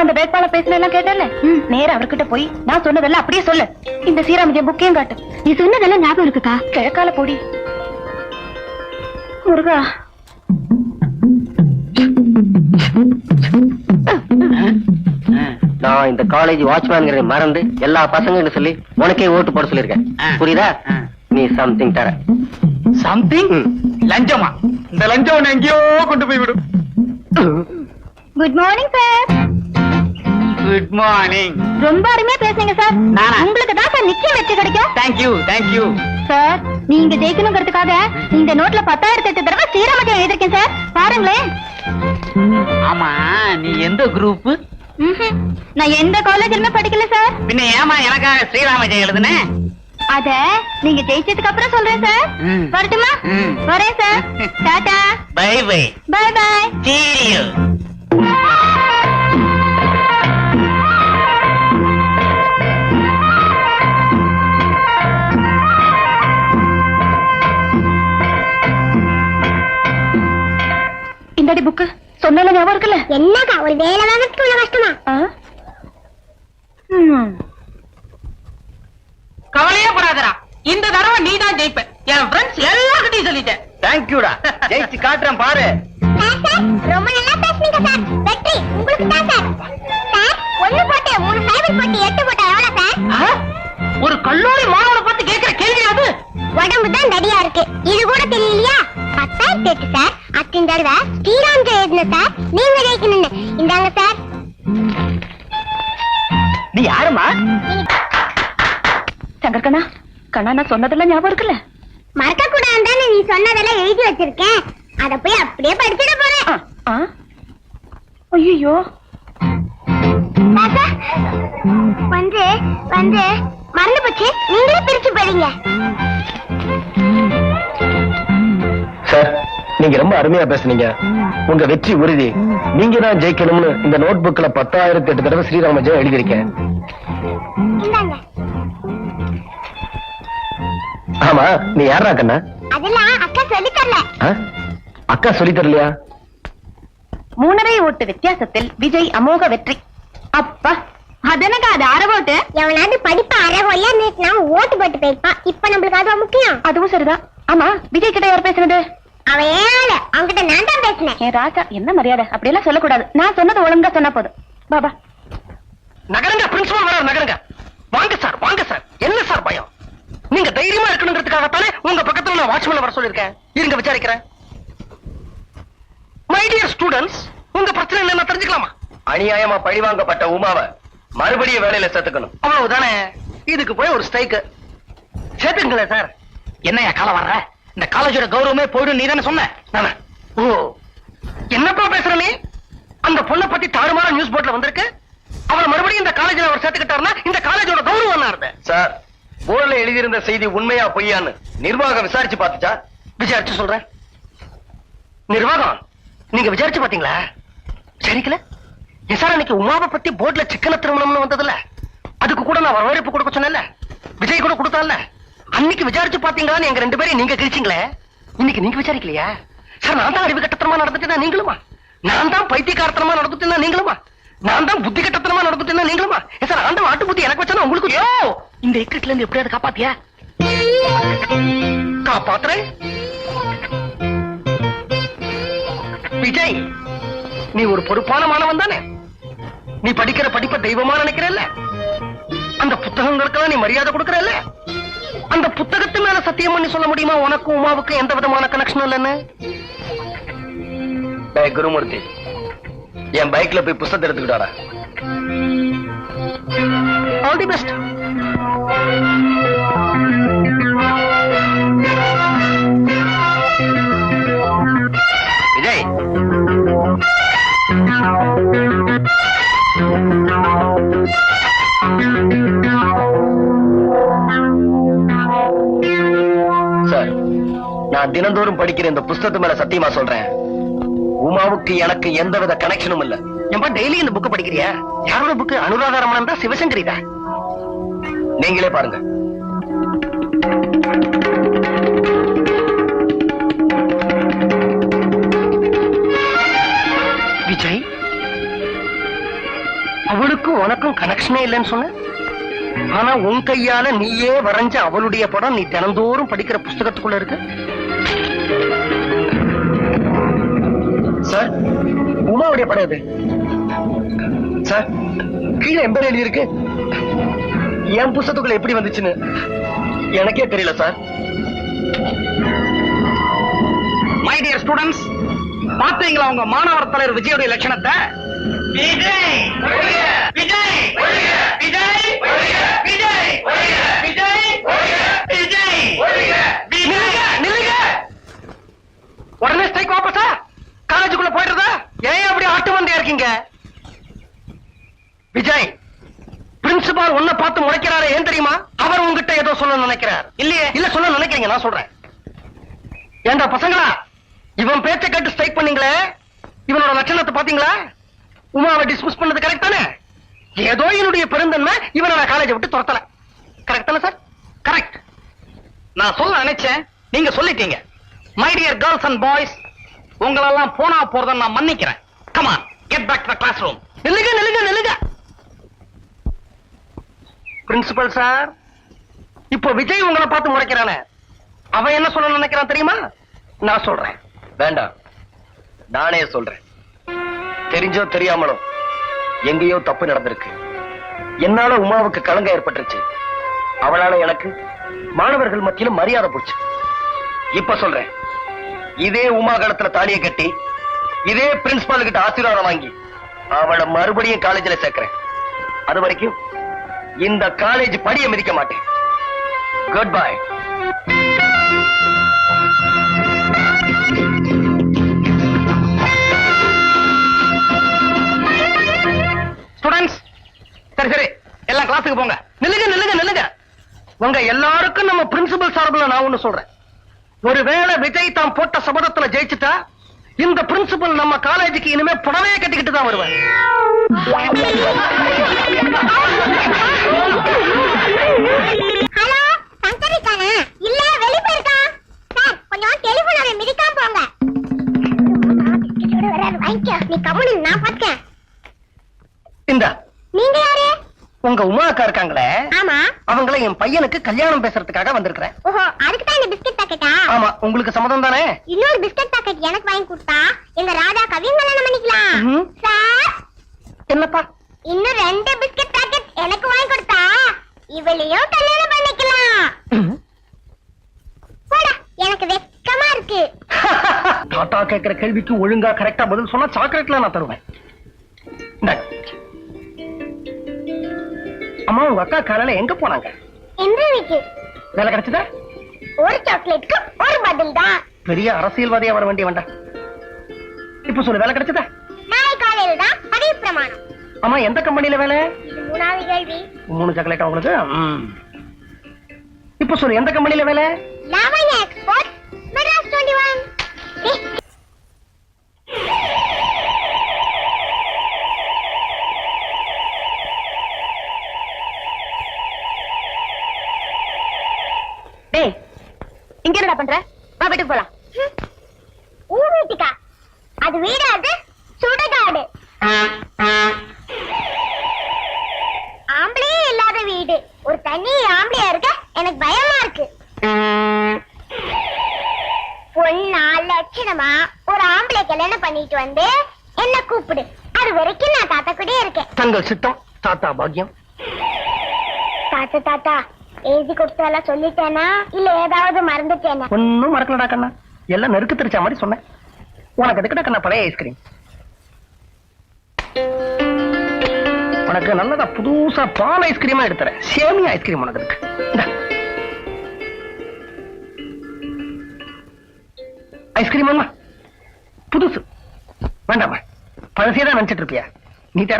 அந்த வேட்பாளர் பேசினெல்லாம் கேட்டல, நேரா அவர்கிட்ட போய் நான் சொன்னதெல்லாம் அப்படியே சொல்லு. இந்த ஸ்ரீராமஜெயம் புக்கையும் காட்டு. நீ சொன்னதெல்லாம் ஞாபகம் இருக்குக்கா? கிழக்கால போடி முருகா. நான் இந்த காலேஜ் வாட்ச்மேன் மறந்து எல்லா பசங்க சொல்லி உனக்கே ஓட்டு போட சொல்லிருக்கேன். புரியுதா? நீ சம்திங் தர. சம்திங்? லஞ்சமா? இந்த லஞ்சம் எங்கேயோ கொண்டு போய் விடும். Good morning sir. Good morning. ரொம்ப அருமையா பேசுங்க சார். உங்களுக்கு தான் சார் நிச்சயம் வெற்றி கிடைக்கும். Thank you thank you sir. நீங்க ஜெயிக்கணுங்கிறதுக்காக இந்த நோட்ல 10,008 தடவை ஸ்ரீராமஜெயம் எழுதிருக்கேன் சார். பாருங்களேன். ஆமா, நீ எந்த குரூப்? நான் எந்த காலேஜ்லயுமே படிக்கல சார். பின்ன ஏமா எனக்காக ஸ்ரீராமஜெயம் எழுதுன? அத நீங்க ஜெயிச்சதுக்கு அப்புறம் சொல்றேன் சார். வரட்டுமா? வரேன் சார். டாடா. Bye bye. Bye bye. See you. இந்தடி புக்கு சொன்னால ஞாபகம் இருக்குல்ல? என்னக்கா ஒரு வேலை வாங்கறதுக்கு உள்ள கஷ்டமா? கவலையே படாதடா, இந்த தடவை நீ தான் ஜெயிப்ப. என் ஃப்ரெண்ட்ஸ் எல்லார்கிட்டயும் சொல்லிட்டேன். தேங்க்யூடா. ஜெயிச்சு காட்டுறேன் பாரு. ரொம்ப நல்லா பேசுனீங்க சார். வெற்றி உங்களுக்கு தான் சார். சார் 1 போட்டு 3 சைபர் போட்டு 8 போட்டா எவ்வளவு சார்? ஒரு கல்லூரி மாணவனை பார்த்து கேட்கிற கேள்வி அது? உடம்பு தான் தடியா இருக்கு, இது கூட தெரியலையா? 10,008 சார். அத்தனை தடவை ஸ்ரீராம் ஜெயிக்கல சார். நீங்க ஜெயிக்கணும்னு. இந்தாங்க சார். நீ யாருமா? சங்கர் கண்ணா, கண்ணா நான் சொன்னதெல்லாம் ஞாபகம் இருக்குல்ல? மறக்க கூடாதுன்னு நீ சொன்னதெல்லாம் எழுதி வச்சிருக்கேன். அத போய் அப்படியே படிச்சிட போறேன். ஐயோ வந்து வந்து மறந்து போச்சு. நீங்களே பிரிச்சு படிங்க சார். நீங்க ரொம்ப அருமையா பேசுனீங்க. உங்க வெற்றி உறுதி. நீங்க தான் ஜெயிக்கணும்னு இந்த நோட் புக்ல 10,008 தடவை ஸ்ரீராமஜெயம் எழுதியிருக்கேன். இந்தாங்க. ஆமா, நீ யாரா கண்ணா? அதெல்லாம் அக்கா சொல்லி தரல. அக்கா சொல்லி தரலையா? 3.5 ஓட்டு வித்தியாசத்தில் விஜய் அமோக வெற்றி. அப்பா, அதனக்கா அது அரை ஓட்டு. எவனாவது படிப்பா அறவோல்ல நேத்து ஓட்டு போட்டு போயிருப்பான். இப்ப நம்மளுக்கு அதுவா முக்கியம்? அதுவும் சரிதான். ஆமா, விஜய் கிட்ட யார் பேசுனது? அவன் ஏழ, அவன்கிட்ட நான் தான் பேசினேன். ஏன் ராஜா, என்ன மரியாதை? அப்படியெல்லாம் சொல்லக்கூடாது. நான் சொன்னது ஒழுங்கா சொன்னா போதும். பாபா நகருங்க, பிரின்சிபல் வர நகருங்க. வாங்க சார், வாங்க சார். என்ன சார் பயம்? நீங்க தைரியமா இருக்கணுங்கிறதுக்காகத்தானே உங்க பக்கத்துல நான் வாட்ச்மேன் வர சொல்லிருக்கேன். இருங்க விசாரிக்கிறேன். மை டியர் ஸ்டூடெண்ட்ஸ், உங்க பிரச்சனை என்ன தெரிஞ்சுக்கலாமா? அநியாயமா பழிவாங்கப்பட்ட உமாவை மறுபடியும் வேலையில சேர்த்துக்கணும். அவ்வளவுதானே. இதுக்கு போய் ஒரு ஸ்ட்ரைக் சேர்த்துங்களேன் சார். என்னையா காலம் வர்ற? இந்த காலேஜோட கௌரவமே போயிடும். நீ தானே சொன்ன? ஓ, என்னப்பா பேசுற நீ? அந்த பொண்ணை பத்தி தாறுமாறா நியூஸ் போர்ட்ல வந்திருக்கு. அவளை மறுபடியும் இந்த காலேஜ்ல அவர் சேர்த்துக்கிட்டாருன்னா இந்த காலேஜோட கௌரவம் என்ன இருந்த? சார், போர்ட்ல எழுதியிருந்த செய்தி உண்மையா பொய்யான்னு நிர்வாகம் விசாரிச்சு பார்த்துச்சா? விசாரிச்சு சொல்றேன். நிர்வாகம், நீங்க விசாரிச்சு பாத்தீங்களா? சரிக்கல. சார், அன்னைக்கு உமாவை பத்தி போர்ட்ல சிக்கன திருமணம்னு வந்ததுல, அதுக்கு கூட நான் வரவேற்பு கொடுக்க சொன்னேன்ல. விஜய் கூட கொடுத்தான்ல. அன்னைக்கு விசாரிச்சு பாத்தீங்களான்னு எங்க 2 பேரையும் நீங்க கிழிச்சிங்களே. இன்னைக்கு நீங்க விசாரிக்கலையா? சார், நான் தான் அறிவு கட்டத்தனமா நடந்துட்டேன்னா நீங்களுமா? நான் தான் பைத்தியக்காரத்தனமா நடந்துட்டேன்னா நீங்களுமா? நான் தான் புத்தி கட்டத்தனமா நடந்துட்டேன்னா நீங்களுமா? சார், ஆண்டவன் ஆட்டு புத்தி எனக்கு வச்சா உங்களுக்கு இந்த இக்கட்ல இருந்து எப்படியாவது காப்பாத்தியா? காப்பாத்துறேன். விஜய், நீ ஒரு பொறுப்பான மாணவன் தானே? நீ படிக்கிற படிப்பை தெய்வமா நினைக்கிறல்ல? அந்த புத்தகங்களுக்கெல்லாம் நீ மரியாதை கொடுக்கறல்ல? அந்த புத்தகத்து மேல சத்தியம் பண்ணி சொல்ல முடியுமா உனக்கும் உமாவுக்கும் எந்த விதமான கனெக்ஷன் இல்லைன்னு? குருமூர்த்தி, என் பைக்ல போய் புத்தகத்தை எடுத்துக்கிட்டாரா? All the best. Vijay, sir, நான் தினந்தோறும் படிக்கிற இந்த புத்தகத்து மேல சத்தியமா சொல்றேன், உமாவுக்கு எனக்கு எந்தவித கனெக்ஷனும் இல்ல. ஏன்பா டெய்லி இந்த புக் படிக்கிறியா? யாரோட புக்? அனுராதா ரமணன் தான், சிவசங்கரி தான். நீங்களே பாருங்க. விஜய், அவளுக்கும் உனக்கும் கனெக்ஷனே இல்லைன்னு சொன்ன. ஆனா உன் கையால நீயே வரைஞ்ச அவளுடைய படம் நீ தினந்தோறும் படிக்கிற புஸ்தகத்துக்குள்ள இருக்கு. சார், உமாவுடைய படம் இது சார். கீழே எம்பர் எழுதி இருக்கு. என் புஸ்தகத்துக்குள்ள எப்படி வந்துச்சுன்னு எனக்கே தெரியல சார். மை டியர் ஸ்டூடெண்ட்ஸ், பாத்தீங்களா உங்க மாணவர் தலைவர் விஜயோட லட்சணத்தை? விஜய் விஜய் விஜய் விஜய் விஜய் நில்லுங்க. உடனே ஸ்ட்ரைக் வாபஸா? காலேஜுக்குள்ள போயிடுறதா? ஏன் அப்படி ஆட்டு வந்தே இருக்கீங்க? விஜய், பிரின்சிபால் உன்னை பார்த்து முறைக்கிறாரு, ஏன் தெரியுமா? அவர் உங்ககிட்ட ஏதோ சொல்ல நினைக்கிறார். இல்லையே? இல்ல சொல்ல நினைக்கிறீங்க, நான் சொல்றேன். ஏண்டா பசங்களா, இவன் பேச்ச கேட்டு ஸ்ட்ரைக் பண்ணீங்களே, இவனோட லட்சணத்தை பாத்தீங்களா? உமாவை டிஸ்மிஸ் பண்ணது கரெக்ட் தானே? ஏதோ என்னுடைய பெருந்தன்மை இவனை நான் காலேஜை விட்டு துரத்தல. கரெக்ட் தானே சார்? கரெக்ட். நான் சொல்ல நினைச்சேன், நீங்க சொல்லிட்டீங்க. My dear girls and boys, உங்களெல்லாம் போனா போறத நான் மன்னிக்கிறேன். Come on, get back to the classroom. நில்லுங்க நில்லுங்க நில்லுங்க. பிரின்சிபல் சார், இப்போ விஜய் உங்களை பார்த்து முறைக்கிறானே, அவன் என்ன சொல்ல நினைக்கிறான் தெரியுமா? நான் சொல்றேன். வேண்டாம், நானே சொல்றேன். தெரிஞ்சோ தெரியாமலோ எங்கேயோ தப்பு நடந்திருக்கு. என்னால உமாவுக்கு களங்கம் ஏற்பட்டுருச்சு. அவளால எனக்கு மாணவர்கள் மத்தியில மரியாதை போச்சு. இப்ப சொல்றேன், இதே உமா காலத்துல தாலியை கட்டி இதே பிரின்சிபால் கிட்ட ஆசீர்வாதம் வாங்கி அவளை மறுபடியும் காலேஜில் சேர்க்கிறேன். அது வரைக்கும் இந்த காலேஜ் படியை மிதிக்க மாட்டேன். Good bye. ஸ்டூடெண்ட்ஸ், சரி சரி, எல்லாம் கிளாஸுக்கு போங்க. நில்லுங்க நில்லுங்க நில்லுங்க. உங்க எல்லாருக்கும் நம்ம பிரின்சிபல் சார்பில் நான் ஒண்ணு சொல்றேன். ஒருவேளை விஜய் தான் போட்ட சபதத்துல ஜெயிச்சுட்டா இந்த பிரின்சிபல் நம்ம காலேஜுக்கு இனிமே புடவையே கட்டிக்கிட்டு தான் வருவேன். ஹலோ, சங்கரிக்கானா? இல்ல, வெளிய போயிருக்கா. சார், கொஞ்சம் டெலிபோனை மிதிக்காம போங்க. வாங்கிக்க, நீ கம்முனு, நான் பாத்துக்கேன். இந்த நீங்க யாரு? உங்க உமா அக்கா இருக்காங்களே, ஆமா. அவங்கள என் பையனுக்கு கல்யாணம் பேசுறதுக்காக வந்திருக்கிறேன். ஓஹோ, அதுக்கு தான் இந்த பிஸ்கட் பாக்கெட்டா? ஆமா, உங்களுக்கு சம்மதம் தானே? இன்னொரு பிஸ்கட் பாக்கெட் எனக்கு வாங்கி கொடுத்தா எங்க ராதா கவியும் கல்யாணம் பண்ணிக்கலாம். ம்ஹும். சார், என்னப்பா? இன்னும் 2 பிஸ்கட் பாக்கெட் எனக்கு வாங்கி கொடுத்தா இவளையும் கல்யாணம் பண்ணிக்கலாம். போடா, எனக்கு வெக்கமா இருக்கு. டாட்டா கேட்கிற கேள்விக்கு ஒழுங்கா கரெக்டா பதில் சொன்னா சாக்லேட்ல நான் தருவேன். இந்தாங்க. அம்மா, உங்க அக்கா காலையில எங்க போனாங்க? இன்டர்வியூக்கு. வேலை கிடைச்சதா? ஒரு சாக்லேட்க்கு ஒரு பதில் தான். பெரிய அரசியல்வாதியா வர வேண்டிய வேண்டாம். இப்ப சொல்லு, வேலை கிடைச்சதா? நாளை காலையில தான் பதவி பிரமாணம். அம்மா, எந்த கம்பெனில வேலை? இது 3வது கேள்வி. 3 சாக்லேட் உங்களுக்கு. இப்ப சொல்லு, எந்த கம்பெனில வேலை? லாவண்யா எக்ஸ்போர்ட், மெட்ராஸ் 21. டேய், இங்க என்னடா பண்ற? வா, வீட்டுக்கு போலாம். வீட்டுக்கா? அது வீடு, அது சுடுகாடு. ஆம்பளையே இல்லாத வீடு. ஒரு தனி ஆம்பளையா இருக்க எனக்கு பயமா இருக்கு. பொண்ணா லட்சணமா ஒரு ஆம்பளை கல்யாணம் பண்ணிட்டு வந்து என்ன கூப்பிடு. அது வரைக்கும் நான் தாத்தா கூட இருக்கேன். தங்கள் சித்தம், தாத்தா பாக்கியம். தாத்தா தாத்தா எழுதி கொடுத்தால சொல்லிட்டேனா இல்ல ஏதாவது மறந்துட்டேனா? ஒன்னும் மறக்கலடா கண்ணா, எல்லாம் நெருக்கு தெரிச்ச மாதிரி சொன்னேன். உனக்கு எதுக்குடா கண்ணா பழைய ஐஸ்கிரீம்? உனக்கு நல்லதா புதுசா பால் ஐஸ்கிரீமா எடுத்துறேன். சேமியா ஐஸ்கிரீம் உனக்கு இருக்கு. ஐஸ்கிரீம் புதுசு வேண்டாமா? பழசே தான் நினைச்சிட்டு இருப்பியா? நீ தர